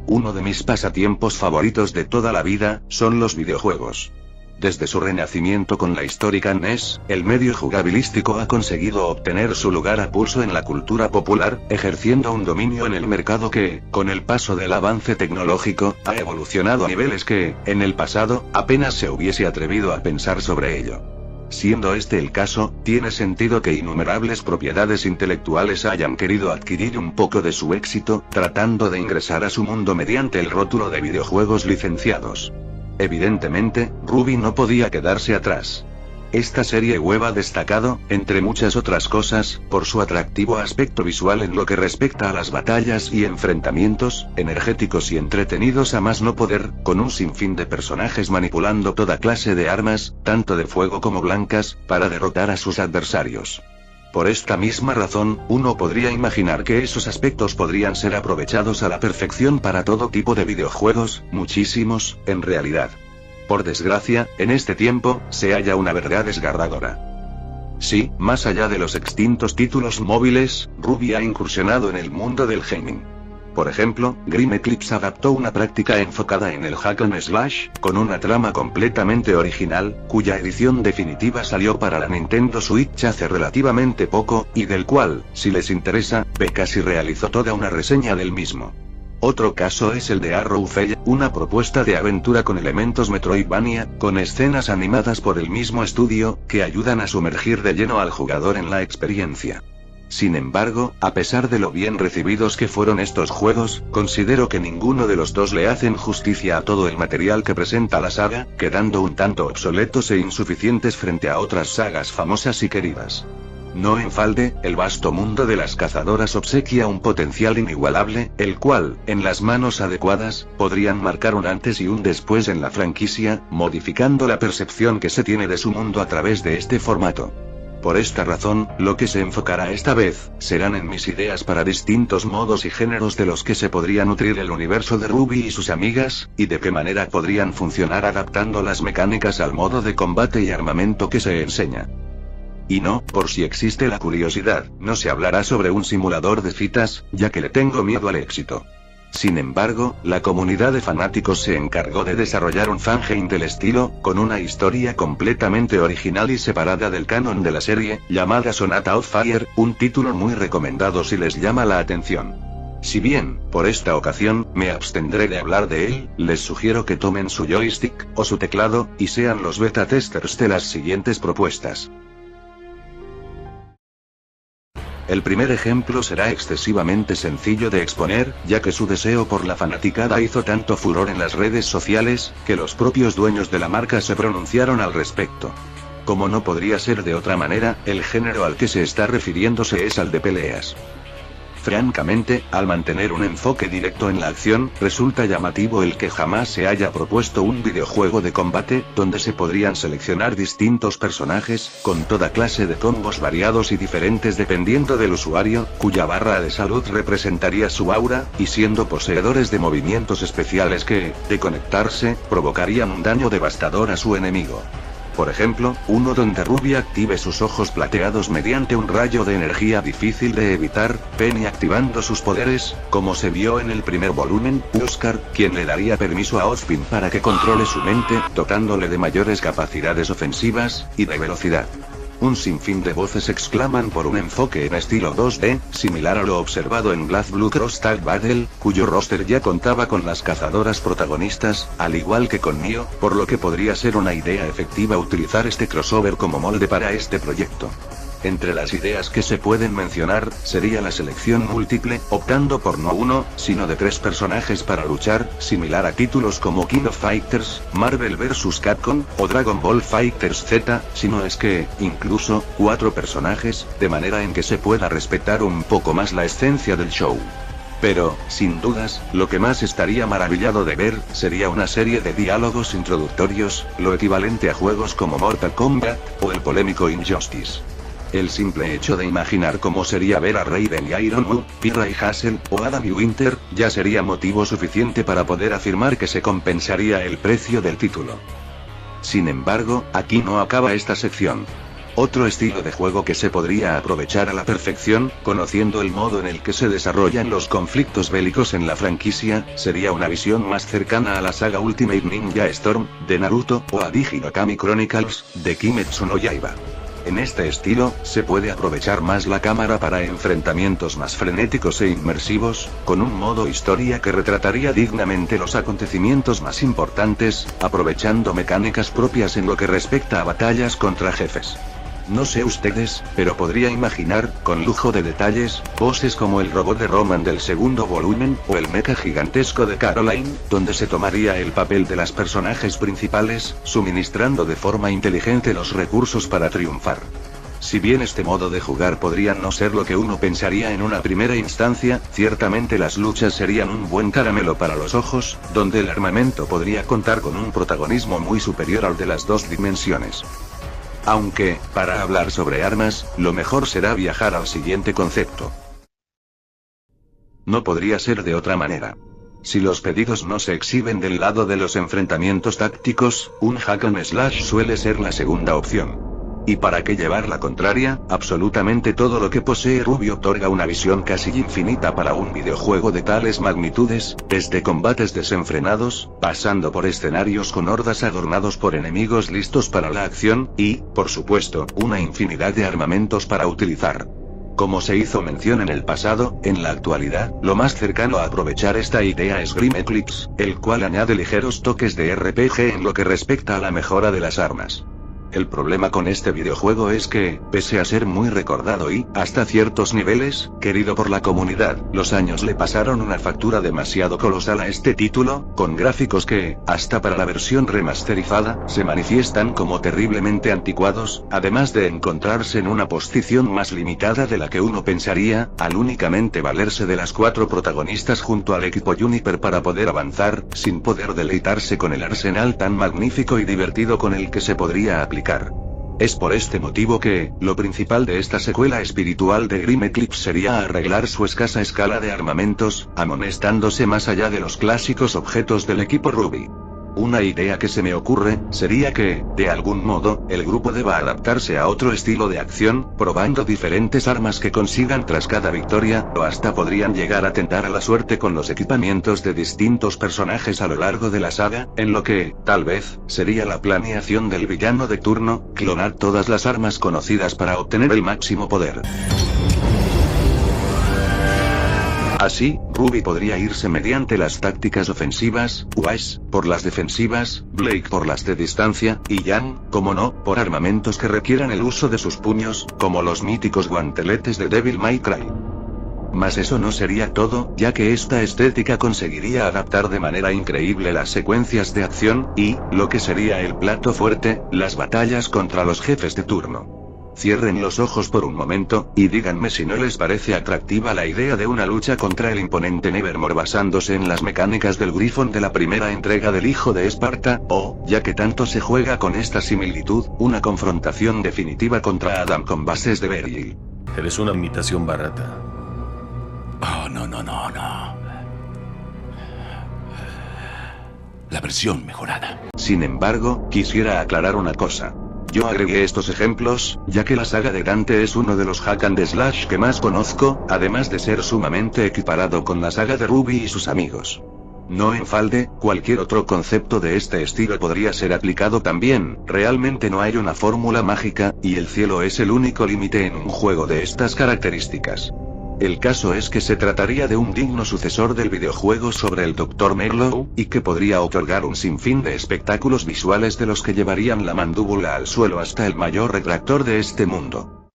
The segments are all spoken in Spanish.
Uno de mis pasatiempos favoritos de toda la vida, son los videojuegos. Desde su renacimiento con la histórica NES, el medio jugabilístico ha conseguido obtener su lugar a pulso en la cultura popular, ejerciendo un dominio en el mercado que, con el paso del avance tecnológico, ha evolucionado a niveles que, en el pasado, apenas se hubiese atrevido a pensar sobre ello. Siendo este el caso, tiene sentido que innumerables propiedades intelectuales hayan querido adquirir un poco de su éxito, tratando de ingresar a su mundo mediante el rótulo de videojuegos licenciados. Evidentemente, Ruby no podía quedarse atrás. Esta serie web ha destacado, entre muchas otras cosas, por su atractivo aspecto visual en lo que respecta a las batallas y enfrentamientos, energéticos y entretenidos a más no poder, con un sinfín de personajes manipulando toda clase de armas, tanto de fuego como blancas, para derrotar a sus adversarios. Por esta misma razón, uno podría imaginar que esos aspectos podrían ser aprovechados a la perfección para todo tipo de videojuegos, muchísimos, en realidad. Por desgracia, en este tiempo, se halla una verdad desgarradora. Sí, más allá de los extintos títulos móviles, Ruby ha incursionado en el mundo del gaming. Por ejemplo, Grim Eclipse adaptó una práctica enfocada en el hack and slash, con una trama completamente original, cuya edición definitiva salió para la Nintendo Switch hace relativamente poco, y del cual, si les interesa, Bekasi realizó toda una reseña del mismo. Otro caso es el de Arrowfell, una propuesta de aventura con elementos Metroidvania, con escenas animadas por el mismo estudio, que ayudan a sumergir de lleno al jugador en la experiencia. Sin embargo, a pesar de lo bien recibidos que fueron estos juegos, considero que ninguno de los dos le hacen justicia a todo el material que presenta la saga, quedando un tanto obsoletos e insuficientes frente a otras sagas famosas y queridas. No en balde, el vasto mundo de las cazadoras obsequia un potencial inigualable, el cual, en las manos adecuadas, podrían marcar un antes y un después en la franquicia, modificando la percepción que se tiene de su mundo a través de este formato. Por esta razón, lo que se enfocará esta vez, serán en mis ideas para distintos modos y géneros de los que se podría nutrir el universo de Ruby y sus amigas, y de qué manera podrían funcionar adaptando las mecánicas al modo de combate y armamento que se enseña. Y no, por si existe la curiosidad, no se hablará sobre un simulador de citas, ya que le tengo miedo al éxito. Sin embargo, la comunidad de fanáticos se encargó de desarrollar un fangame del estilo, con una historia completamente original y separada del canon de la serie, llamada Sonata of Fire, un título muy recomendado si les llama la atención. Si bien, por esta ocasión, me abstendré de hablar de él, les sugiero que tomen su joystick, o su teclado, y sean los beta testers de las siguientes propuestas. El primer ejemplo será excesivamente sencillo de exponer, ya que su deseo por la fanaticada hizo tanto furor en las redes sociales, que los propios dueños de la marca se pronunciaron al respecto. Como no podría ser de otra manera, el género al que se está refiriéndose es al de peleas. Francamente, al mantener un enfoque directo en la acción, resulta llamativo el que jamás se haya propuesto un videojuego de combate, donde se podrían seleccionar distintos personajes, con toda clase de combos variados y diferentes dependiendo del usuario, cuya barra de salud representaría su aura, y siendo poseedores de movimientos especiales que, de conectarse, provocarían un daño devastador a su enemigo. Por ejemplo, uno donde Ruby active sus ojos plateados mediante un rayo de energía difícil de evitar, Penny activando sus poderes, como se vio en el primer volumen, Oscar, quien le daría permiso a Ozpin para que controle su mente, dotándole de mayores capacidades ofensivas, y de velocidad. Un sinfín de voces exclaman por un enfoque en estilo 2D, similar a lo observado en BlazBlue Cross Tag Battle, cuyo roster ya contaba con las cazadoras protagonistas, al igual que con Nioh, por lo que podría ser una idea efectiva utilizar este crossover como molde para este proyecto. Entre las ideas que se pueden mencionar, sería la selección múltiple, optando por no uno, sino de 3 personajes para luchar, similar a títulos como King of Fighters, Marvel vs. Capcom, o Dragon Ball FighterZ, si no es que, incluso, 4 personajes, de manera en que se pueda respetar un poco más la esencia del show. Pero, sin dudas, lo que más estaría maravillado de ver, sería una serie de diálogos introductorios, lo equivalente a juegos como Mortal Kombat, o el polémico Injustice. El simple hecho de imaginar cómo sería ver a Raiden y Iron Man, Pyrrha y Hassel, o Adam y Winter, ya sería motivo suficiente para poder afirmar que se compensaría el precio del título. Sin embargo, aquí no acaba esta sección. Otro estilo de juego que se podría aprovechar a la perfección, conociendo el modo en el que se desarrollan los conflictos bélicos en la franquicia, sería una visión más cercana a la saga Ultimate Ninja Storm, de Naruto, o a Digi no Kami Chronicles, de Kimetsu no Yaiba. En este estilo, se puede aprovechar más la cámara para enfrentamientos más frenéticos e inmersivos, con un modo historia que retrataría dignamente los acontecimientos más importantes, aprovechando mecánicas propias en lo que respecta a batallas contra jefes. No sé ustedes, pero podría imaginar, con lujo de detalles, poses como el robot de Roman del segundo volumen, o el mecha gigantesco de Caroline, donde se tomaría el papel de las personajes principales, suministrando de forma inteligente los recursos para triunfar. Si bien este modo de jugar podría no ser lo que uno pensaría en una primera instancia, ciertamente las luchas serían un buen caramelo para los ojos, donde el armamento podría contar con un protagonismo muy superior al de las dos dimensiones. Aunque, para hablar sobre armas, lo mejor será viajar al siguiente concepto. No podría ser de otra manera. Si los pedidos no se exhiben del lado de los enfrentamientos tácticos, un hack and slash suele ser la segunda opción. ¿Y para qué llevar la contraria? Absolutamente todo lo que posee Ruby otorga una visión casi infinita para un videojuego de tales magnitudes, desde combates desenfrenados, pasando por escenarios con hordas adornados por enemigos listos para la acción, y, por supuesto, una infinidad de armamentos para utilizar. Como se hizo mención en el pasado, en la actualidad, lo más cercano a aprovechar esta idea es Grim Eclipse, el cual añade ligeros toques de RPG en lo que respecta a la mejora de las armas. El problema con este videojuego es que, pese a ser muy recordado y, hasta ciertos niveles, querido por la comunidad, los años le pasaron una factura demasiado colosal a este título, con gráficos que, hasta para la versión remasterizada, se manifiestan como terriblemente anticuados, además de encontrarse en una posición más limitada de la que uno pensaría, al únicamente valerse de las 4 protagonistas junto al equipo Juniper para poder avanzar, sin poder deleitarse con el arsenal tan magnífico y divertido con el que se podría aplicar. Es por este motivo que, lo principal de esta secuela espiritual de Grim Eclipse sería arreglar su escasa escala de armamentos, amonestándose más allá de los clásicos objetos del equipo Ruby. Una idea que se me ocurre, sería que, de algún modo, el grupo deba adaptarse a otro estilo de acción, probando diferentes armas que consigan tras cada victoria, o hasta podrían llegar a tentar a la suerte con los equipamientos de distintos personajes a lo largo de la saga, en lo que, tal vez, sería la planeación del villano de turno, clonar todas las armas conocidas para obtener el máximo poder. Así, Ruby podría irse mediante las tácticas ofensivas, Wise, por las defensivas, Blake por las de distancia, y Jan, como no, por armamentos que requieran el uso de sus puños, como los míticos guanteletes de Devil May Cry. Mas eso no sería todo, ya que esta estética conseguiría adaptar de manera increíble las secuencias de acción, y, lo que sería el plato fuerte, las batallas contra los jefes de turno. Cierren los ojos por un momento, y díganme si no les parece atractiva la idea de una lucha contra el imponente Nevermore basándose en las mecánicas del Grifón de la primera entrega del Hijo de Esparta, o, ya que tanto se juega con esta similitud, una confrontación definitiva contra Adam con bases de Beryl. Eres una imitación barata. Oh, no. La versión mejorada. Sin embargo, quisiera aclarar una cosa. Yo agregué estos ejemplos, ya que la saga de Dante es uno de los hack and slash que más conozco, además de ser sumamente equiparado con la saga de Ruby y sus amigos. No en falde, cualquier otro concepto de este estilo podría ser aplicado también, realmente no hay una fórmula mágica, y el cielo es el único límite en un juego de estas características. El caso es que se trataría de un digno sucesor del videojuego sobre el Dr. Merlow, y que podría otorgar un sinfín de espectáculos visuales de los que llevarían la mandíbula al suelo hasta el mayor retractor de este mundo.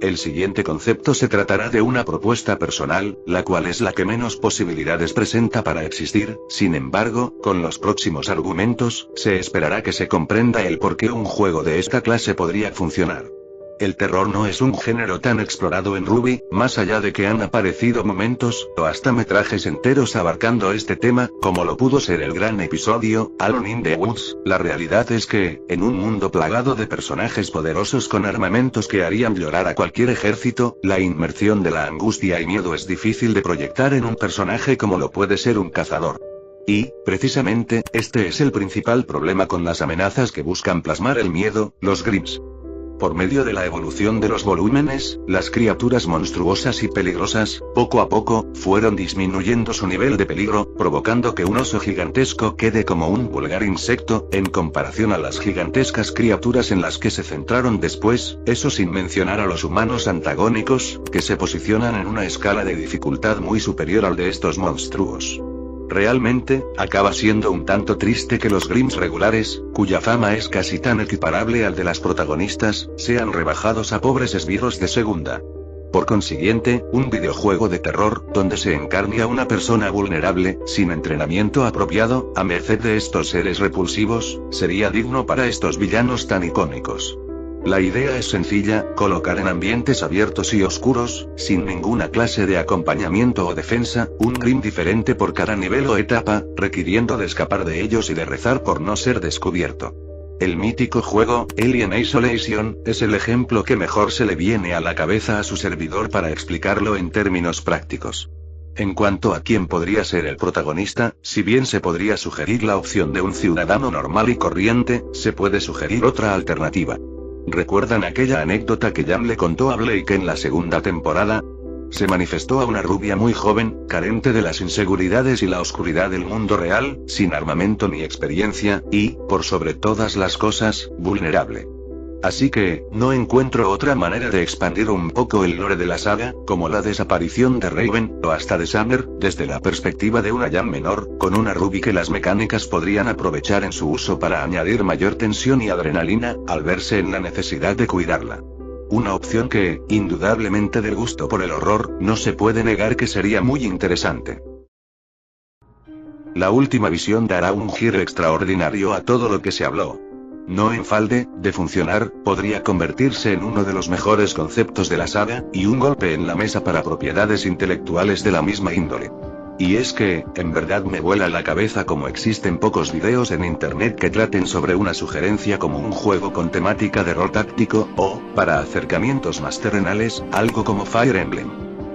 El siguiente concepto se tratará de una propuesta personal, la cual es la que menos posibilidades presenta para existir, sin embargo, con los próximos argumentos, se esperará que se comprenda el por qué un juego de esta clase podría funcionar. El terror no es un género tan explorado en Ruby, más allá de que han aparecido momentos, o hasta metrajes enteros abarcando este tema, como lo pudo ser el gran episodio, Alone in the Woods. La realidad es que, en un mundo plagado de personajes poderosos con armamentos que harían llorar a cualquier ejército, la inmersión de la angustia y miedo es difícil de proyectar en un personaje como lo puede ser un cazador. Y, precisamente, este es el principal problema con las amenazas que buscan plasmar el miedo, los Grimms. Por medio de la evolución de los volúmenes, las criaturas monstruosas y peligrosas, poco a poco, fueron disminuyendo su nivel de peligro, provocando que un oso gigantesco quede como un vulgar insecto, en comparación a las gigantescas criaturas en las que se centraron después, eso sin mencionar a los humanos antagónicos, que se posicionan en una escala de dificultad muy superior al de estos monstruos. Realmente, acaba siendo un tanto triste que los Grimms regulares, cuya fama es casi tan equiparable al de las protagonistas, sean rebajados a pobres esbirros de segunda. Por consiguiente, un videojuego de terror, donde se encarne a una persona vulnerable, sin entrenamiento apropiado, a merced de estos seres repulsivos, sería digno para estos villanos tan icónicos. La idea es sencilla, colocar en ambientes abiertos y oscuros, sin ninguna clase de acompañamiento o defensa, un Grimm diferente por cada nivel o etapa, requiriendo de escapar de ellos y de rezar por no ser descubierto. El mítico juego, Alien Isolation, es el ejemplo que mejor se le viene a la cabeza a su servidor para explicarlo en términos prácticos. En cuanto a quién podría ser el protagonista, si bien se podría sugerir la opción de un ciudadano normal y corriente, se puede sugerir otra alternativa. ¿Recuerdan aquella anécdota que Jan le contó a Blake en la segunda temporada? Se manifestó a una rubia muy joven, carente de las inseguridades y la oscuridad del mundo real, sin armamento ni experiencia, y, por sobre todas las cosas, vulnerable. Así que, no encuentro otra manera de expandir un poco el lore de la saga, como la desaparición de Raven, o hasta de Summer, desde la perspectiva de una Jan menor, con una Ruby que las mecánicas podrían aprovechar en su uso para añadir mayor tensión y adrenalina, al verse en la necesidad de cuidarla. Una opción que, indudablemente del gusto por el horror, no se puede negar que sería muy interesante. La última visión dará un giro extraordinario a todo lo que se habló. No en falde, de funcionar, podría convertirse en uno de los mejores conceptos de la saga, y un golpe en la mesa para propiedades intelectuales de la misma índole. Y es que, en verdad me vuela la cabeza como existen pocos videos en internet que traten sobre una sugerencia como un juego con temática de rol táctico, o, para acercamientos más terrenales, algo como Fire Emblem.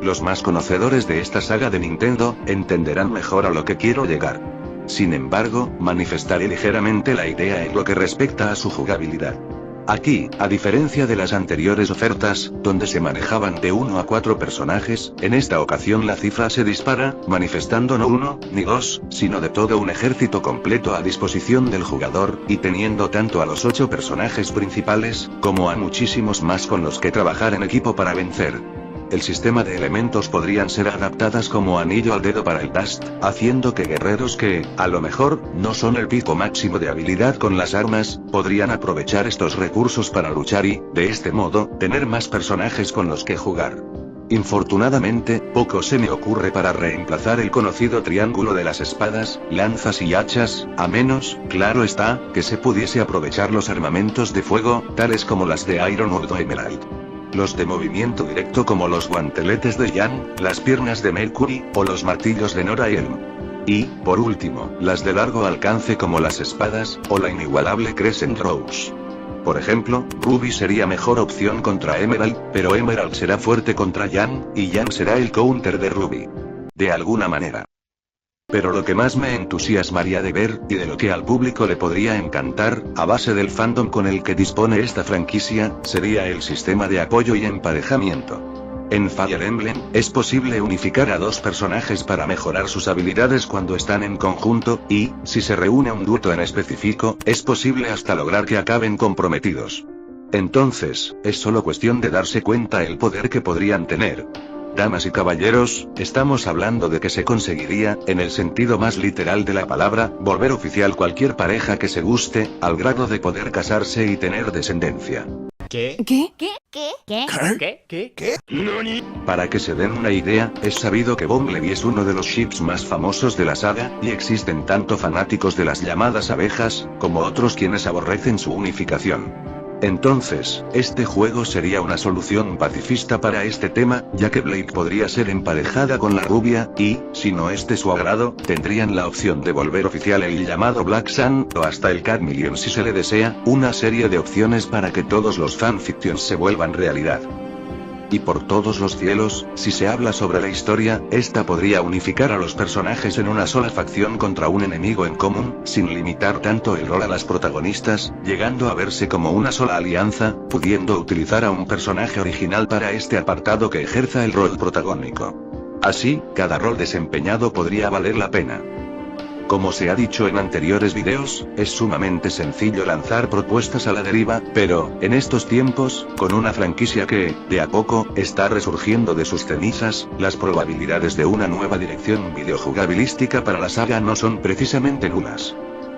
Los más conocedores de esta saga de Nintendo, entenderán mejor a lo que quiero llegar. Sin embargo, manifestaré ligeramente la idea en lo que respecta a su jugabilidad. Aquí, a diferencia de las anteriores ofertas, donde se manejaban de 1 a 4 personajes, en esta ocasión la cifra se dispara, manifestando no 1, ni 2, sino de todo un ejército completo a disposición del jugador, y teniendo tanto a los 8 personajes principales, como a muchísimos más con los que trabajar en equipo para vencer. El sistema de elementos podrían ser adaptadas como anillo al dedo para el Dust, haciendo que guerreros que, a lo mejor, no son el pico máximo de habilidad con las armas, podrían aprovechar estos recursos para luchar y, de este modo, tener más personajes con los que jugar. Infortunadamente, poco se me ocurre para reemplazar el conocido triángulo de las espadas, lanzas y hachas, a menos, claro está, que se pudiese aprovechar los armamentos de fuego, tales como las de Ironwood o Emerald. Los de movimiento directo como los guanteletes de Jan, las piernas de Mercury, o los martillos de Nora Elm. Y, por último, las de largo alcance como las espadas, o la inigualable Crescent Rose. Por ejemplo, Ruby sería mejor opción contra Emerald, pero Emerald será fuerte contra Jan, y Jan será el counter de Ruby. De alguna manera. Pero lo que más me entusiasmaría de ver, y de lo que al público le podría encantar, a base del fandom con el que dispone esta franquicia, sería el sistema de apoyo y emparejamiento. En Fire Emblem, es posible unificar a 2 personajes para mejorar sus habilidades cuando están en conjunto, y, si se reúne un dueto en específico, es posible hasta lograr que acaben comprometidos. Entonces, es solo cuestión de darse cuenta el poder que podrían tener. Damas y caballeros, estamos hablando de que se conseguiría, en el sentido más literal de la palabra, volver oficial cualquier pareja que se guste, al grado de poder casarse y tener descendencia. ¿Qué? Para que se den una idea, es sabido que Bumblebee es uno de los ships más famosos de la saga, y existen tanto fanáticos de las llamadas abejas, como otros quienes aborrecen su unificación. Entonces, este juego sería una solución pacifista para este tema, ya que Blake podría ser emparejada con la rubia, y, si no es de su agrado, tendrían la opción de volver oficial el llamado Black Sun, o hasta el Cat Million si se le desea, una serie de opciones para que todos los fanfictions se vuelvan realidad. Y por todos los cielos, si se habla sobre la historia, esta podría unificar a los personajes en una sola facción contra un enemigo en común, sin limitar tanto el rol a las protagonistas, llegando a verse como una sola alianza, pudiendo utilizar a un personaje original para este apartado que ejerza el rol protagónico. Así, cada rol desempeñado podría valer la pena. Como se ha dicho en anteriores videos, es sumamente sencillo lanzar propuestas a la deriva, pero, en estos tiempos, con una franquicia que, de a poco, está resurgiendo de sus cenizas, las probabilidades de una nueva dirección videojugabilística para la saga no son precisamente nulas.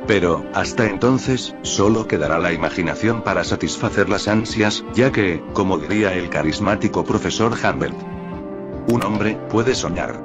Pero, hasta entonces, solo quedará la imaginación para satisfacer las ansias, ya que, como diría el carismático profesor Humbert, un hombre puede soñar,